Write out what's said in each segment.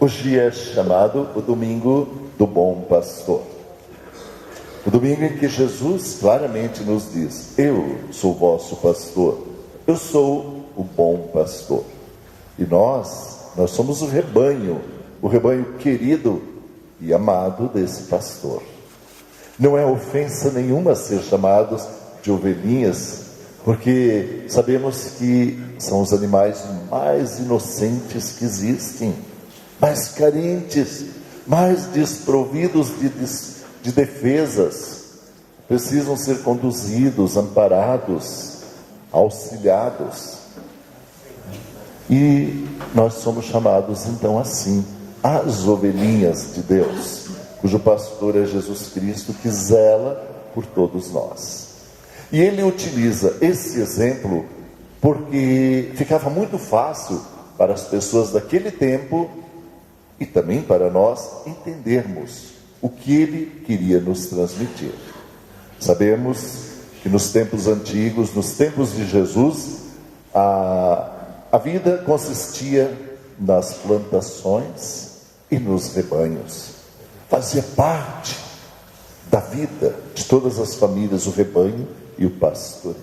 Hoje é chamado o Domingo do Bom Pastor. O domingo em que Jesus claramente nos diz: eu sou o vosso pastor, eu sou o bom pastor. E nós somos o rebanho querido e amado desse pastor. Não é ofensa nenhuma ser chamados de ovelhinhas, porque sabemos que são os animais mais inocentes que existem, mais carentes, mais desprovidos de defesas. Precisam ser conduzidos, amparados, auxiliados. E nós somos chamados então assim, as ovelhinhas de Deus, cujo pastor é Jesus Cristo, que zela por todos nós. E ele utiliza esse exemplo porque ficava muito fácil para as pessoas daquele tempo e também para nós entendermos o que ele queria nos transmitir. Sabemos que nos tempos antigos, nos tempos de Jesus, a vida consistia nas plantações e nos rebanhos. Fazia parte da vida de todas as famílias, o rebanho e o pastoreio.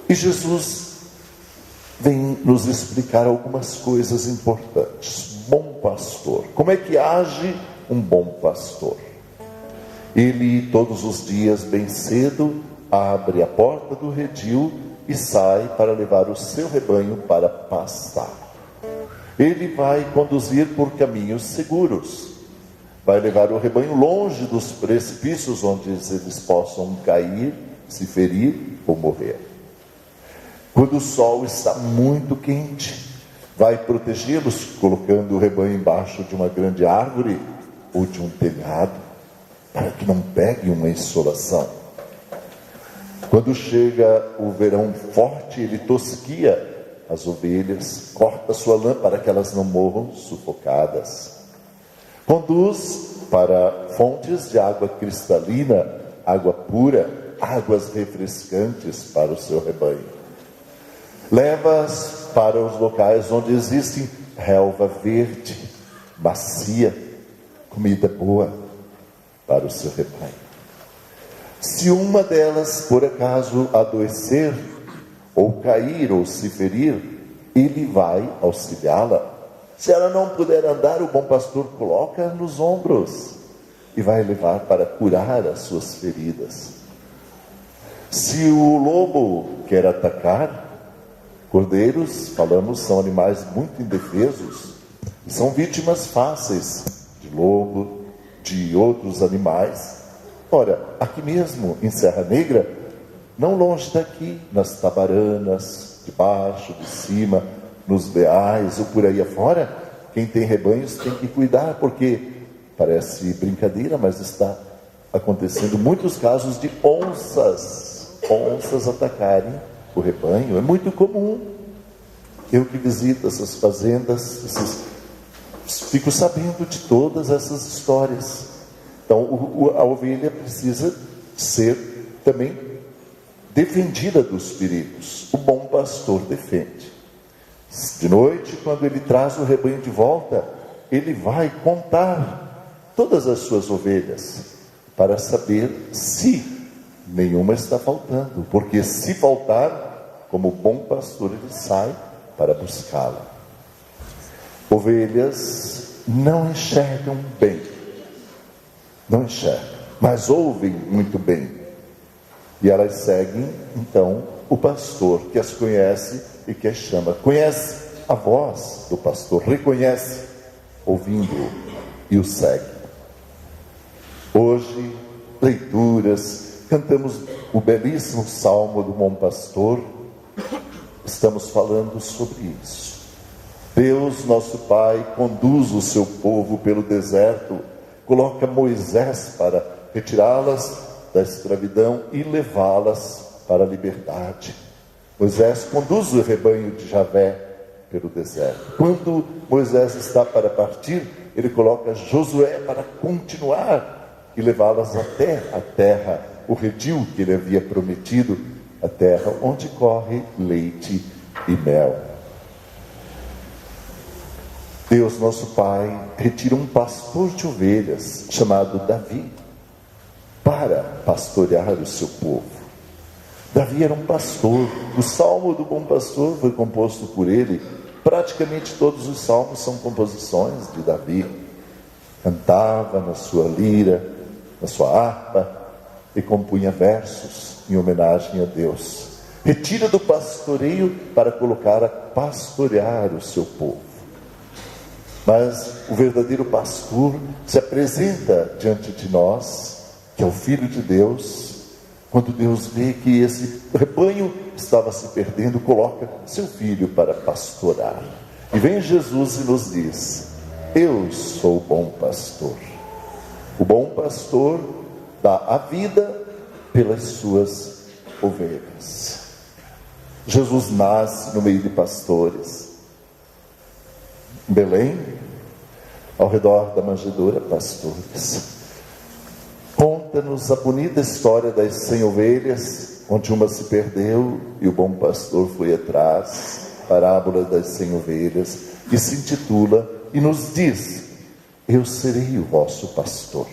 E Jesus vem nos explicar algumas coisas importantes. Bom pastor. Como é que age um bom pastor? Ele, todos os dias, bem cedo, abre a porta do redil e sai para levar o seu rebanho para pastar. Ele vai conduzir por caminhos seguros. Vai levar o rebanho longe dos precipícios onde eles possam cair, se ferir ou morrer. Quando o sol está muito quente, vai protegê-los colocando o rebanho embaixo de uma grande árvore ou de um telhado, para que não pegue uma insolação. Quando chega o verão forte, ele tosquia as ovelhas, corta sua lã para que elas não morram sufocadas. Conduz para fontes de água cristalina, água pura, águas refrescantes para o seu rebanho. Leva-as para os locais onde existe relva verde, macia, comida boa para o seu rebanho. Se uma delas, por acaso, adoecer, ou cair, ou se ferir, ele vai auxiliá-la. Se ela não puder andar, o bom pastor coloca nos ombros e vai levar para curar as suas feridas. Se o lobo quer atacar, cordeiros, falamos, são animais muito indefesos, são vítimas fáceis de lobo, de outros animais. Ora, aqui mesmo em Serra Negra, não longe daqui, nas Tabaranas, de baixo, de cima, nos Leais ou por aí afora, quem tem rebanhos tem que cuidar, porque parece brincadeira, mas está acontecendo muitos casos de onças atacarem o rebanho. É muito comum. Eu que visito essas fazendas, fico sabendo de todas essas histórias. Então a ovelha precisa ser também defendida dos perigos. O bom pastor defende. De noite, quando ele traz o rebanho de volta, ele vai contar todas as suas ovelhas para saber se nenhuma está faltando, porque se faltar, como bom pastor, ele sai para buscá-la. Ovelhas não enxergam bem, mas ouvem muito bem, e elas seguem então o pastor, que as conhece e que as chama. Conhece a voz do pastor, reconhece, ouvindo-o, e o segue. Hoje, leituras, cantamos o belíssimo Salmo do Bom Pastor. Estamos falando sobre isso. Deus, nosso Pai, conduz o seu povo pelo deserto, coloca Moisés para retirá-las da escravidão e levá-las para a liberdade. Moisés conduz o rebanho de Javé pelo deserto. Quando Moisés está para partir, ele coloca Josué para continuar e levá-las até a terra, o redil que ele havia prometido, a terra onde corre leite e mel. Deus, nosso Pai, retira um pastor de ovelhas chamado Davi para pastorear o seu povo. Davi era um pastor. O Salmo do Bom Pastor foi composto por ele. Praticamente todos os salmos são composições de Davi. Cantava na sua lira, na sua harpa, e compunha versos em homenagem a Deus. Retira do pastoreio para colocar a pastorear o seu povo. Mas o verdadeiro pastor se apresenta diante de nós, que é o Filho de Deus, quando Deus vê que esse rebanho estava se perdendo, coloca seu filho para pastorar. E vem Jesus e nos diz: eu sou o bom pastor. O bom pastor dá a vida pelas suas ovelhas. Jesus nasce no meio de pastores. Em Belém, ao redor da manjedoura, pastores. Conta-nos a bonita história das 100 ovelhas, onde uma se perdeu e o bom pastor foi atrás. Parábola das 100 ovelhas, que se intitula e nos diz: eu serei o vosso pastor.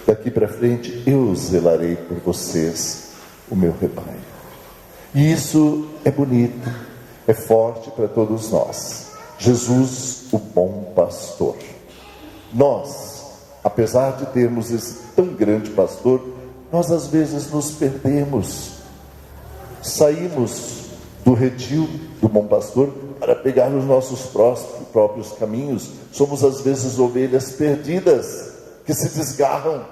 Daqui para frente eu zelarei por vocês, o meu rebanho. E isso é bonito, é forte para todos nós. Jesus, o bom pastor. Nós, apesar de termos esse tão grande pastor, nós às vezes nos perdemos. Saímos do redil do bom pastor para pegar os nossos próprios caminhos. Somos às vezes ovelhas perdidas, que se desgarram,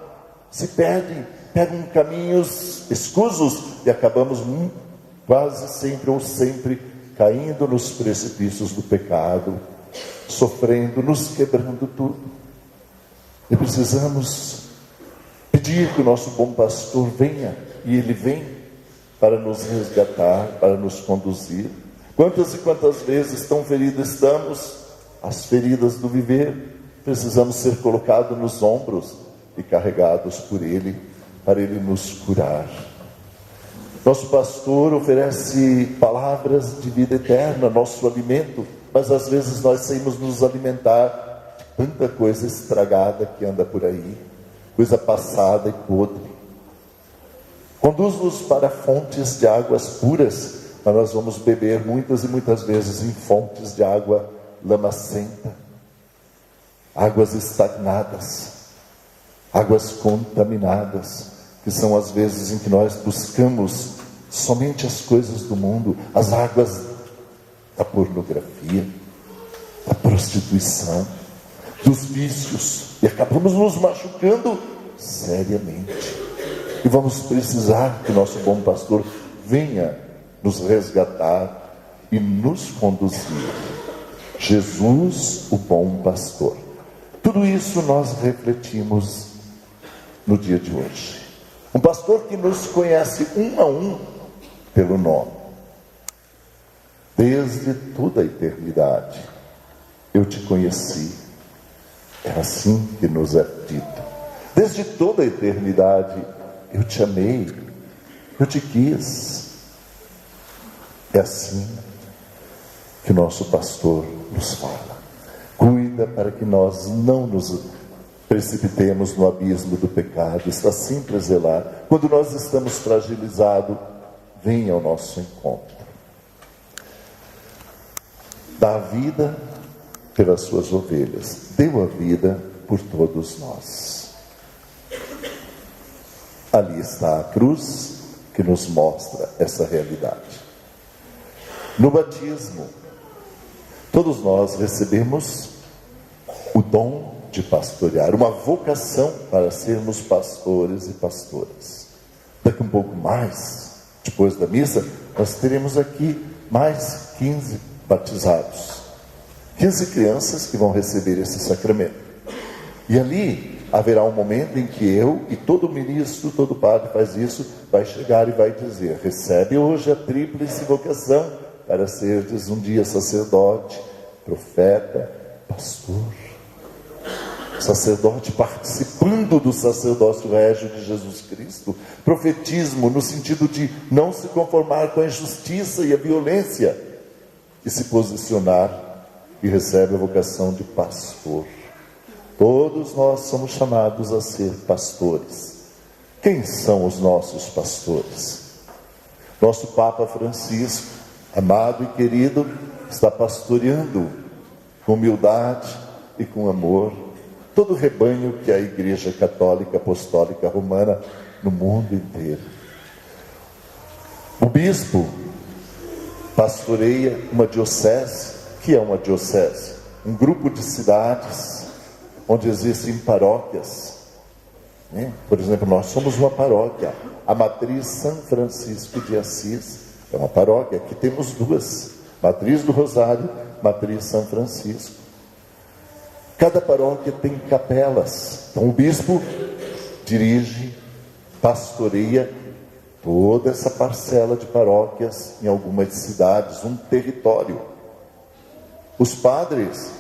se perdem, pegam caminhos escusos e acabamos quase sempre ou sempre caindo nos precipícios do pecado, sofrendo, nos quebrando tudo. E precisamos pedir que o nosso bom pastor venha, e ele vem para nos resgatar, para nos conduzir. Quantas e quantas vezes tão feridos estamos, as feridas do viver, precisamos ser colocados nos ombros e carregados por ele, para ele nos curar. Nosso pastor oferece palavras de vida eterna, nosso alimento, mas às vezes nós saímos nos alimentar de tanta coisa estragada que anda por aí, coisa passada e podre. Conduz-nos para fontes de águas puras, mas nós vamos beber muitas e muitas vezes em fontes de água lamacenta, águas estagnadas, águas contaminadas, que são as vezes em que nós buscamos somente as coisas do mundo, as águas da pornografia, da prostituição, dos vícios, e acabamos nos machucando seriamente. E vamos precisar que o nosso bom pastor venha nos resgatar e nos conduzir. Jesus, o bom pastor. Tudo isso nós refletimos no dia de hoje. Um pastor que nos conhece um a um pelo nome. Desde toda a eternidade eu te conheci. É assim que nos é dito. Desde toda a eternidade eu te amei, eu te quis. É assim que o nosso pastor nos fala. Cuida para que nós não nos precipitemos no abismo do pecado. Está sempre a zelar. Quando nós estamos fragilizados, venha ao nosso encontro. Dá a vida pelas suas ovelhas. Deu a vida por todos nós. Ali está a cruz que nos mostra essa realidade. No batismo, todos nós recebemos o dom de pastorear, uma vocação para sermos pastores e pastoras. Daqui um pouco mais, depois da missa, nós teremos aqui mais 15 batizados. 15 crianças que vão receber esse sacramento. E ali haverá um momento em que eu e todo ministro, todo padre faz isso, vai chegar e vai dizer: recebe hoje a tríplice vocação para seres um dia sacerdote, profeta, pastor. Sacerdote participando do sacerdócio régio de Jesus Cristo. Profetismo no sentido de não se conformar com a injustiça e a violência e se posicionar e recebe a vocação de pastor. Todos nós somos chamados a ser pastores. Quem são os nossos pastores? Nosso Papa Francisco, amado e querido, está pastoreando com humildade e com amor todo o rebanho que é a Igreja Católica Apostólica Romana no mundo inteiro. O bispo pastoreia uma diocese. Que é uma diocese? Um grupo de cidades onde existem paróquias, né? Por exemplo, nós somos uma paróquia, a Matriz São Francisco de Assis é uma paróquia. Aqui temos duas, Matriz do Rosário, Matriz São Francisco. Cada paróquia tem capelas. Então o bispo dirige, pastoreia toda essa parcela de paróquias em algumas cidades, um território. Os padres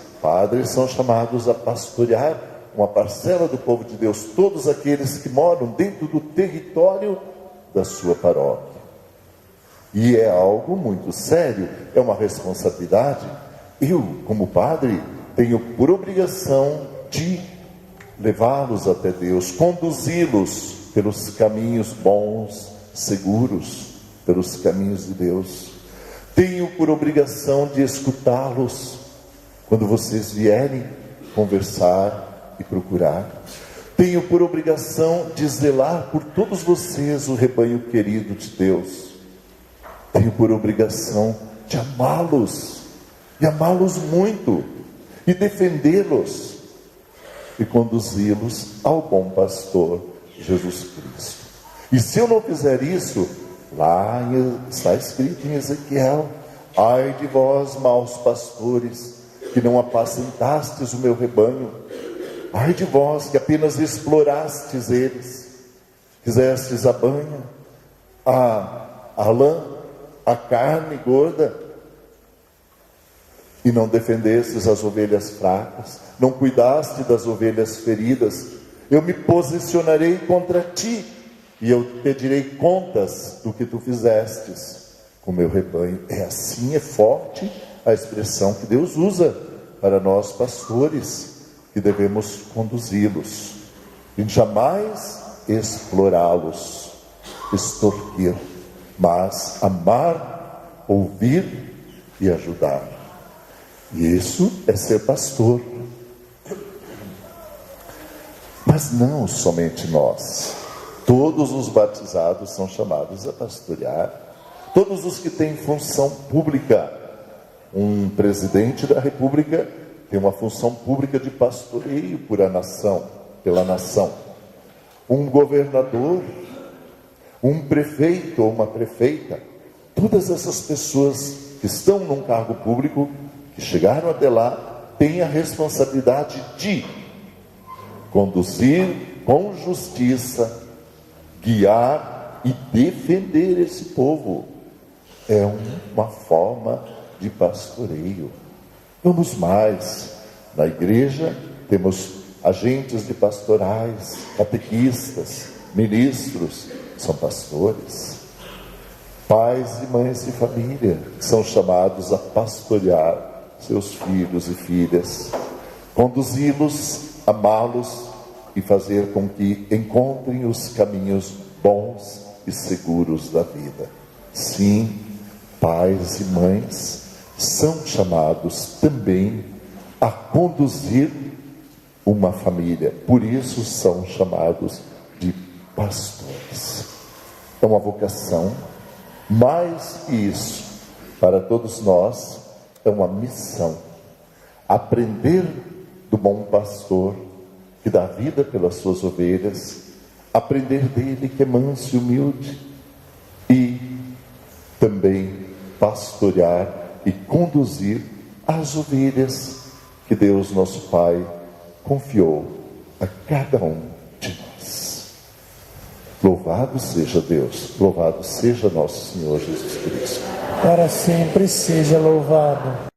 são chamados a pastorear uma parcela do povo de Deus, todos aqueles que moram dentro do território da sua paróquia. E é algo muito sério, é uma responsabilidade. Eu, como padre, tenho por obrigação de levá-los até Deus, conduzi-los pelos caminhos bons, seguros, pelos caminhos de Deus. Tenho por obrigação de escutá-los quando vocês vierem conversar e procurar. Tenho por obrigação de zelar por todos vocês, o rebanho querido de Deus. Tenho por obrigação de amá-los, e amá-los muito, e defendê-los, e conduzi-los ao bom pastor, Jesus Cristo. E se eu não fizer isso, lá está escrito em Ezequiel: ai de vós, maus pastores, que não apacentastes o meu rebanho. Ai de vós, que apenas explorastes eles, fizestes a banha, a lã, a carne gorda, e não defendestes as ovelhas fracas, não cuidaste das ovelhas feridas. Eu me posicionarei contra ti, e eu pedirei contas do que tu fizestes com o meu rebanho. É assim, é forte a expressão que Deus usa para nós pastores, que devemos conduzi-los, e jamais explorá-los, extorquir, mas amar, ouvir e ajudar. E isso é ser pastor. Mas não somente nós. Todos os batizados são chamados a pastorear. Todos os que têm função pública. Um presidente da República tem uma função pública de pastoreio pela nação. Um governador, um prefeito ou uma prefeita, todas essas pessoas que estão num cargo público, que chegaram até lá, têm a responsabilidade de conduzir com justiça, guiar e defender esse povo. É uma forma de pastoreio. Vamos mais. Na igreja temos agentes de pastorais, catequistas, ministros, são pastores. Pais e mães de família são chamados a pastorear seus filhos e filhas, conduzi-los, amá-los e fazer com que encontrem os caminhos bons e seguros da vida. Sim, pais e mães são chamados também a conduzir uma família, por isso são chamados de pastores. É uma vocação, mais que isso, para todos nós, é uma missão. Aprender do bom pastor, que dá vida pelas suas ovelhas, aprender dele que é manso e humilde, e também pastorear e conduzir as ovelhas que Deus nosso Pai confiou a cada um de nós. Louvado seja Deus, louvado seja nosso Senhor Jesus Cristo. Para sempre seja louvado.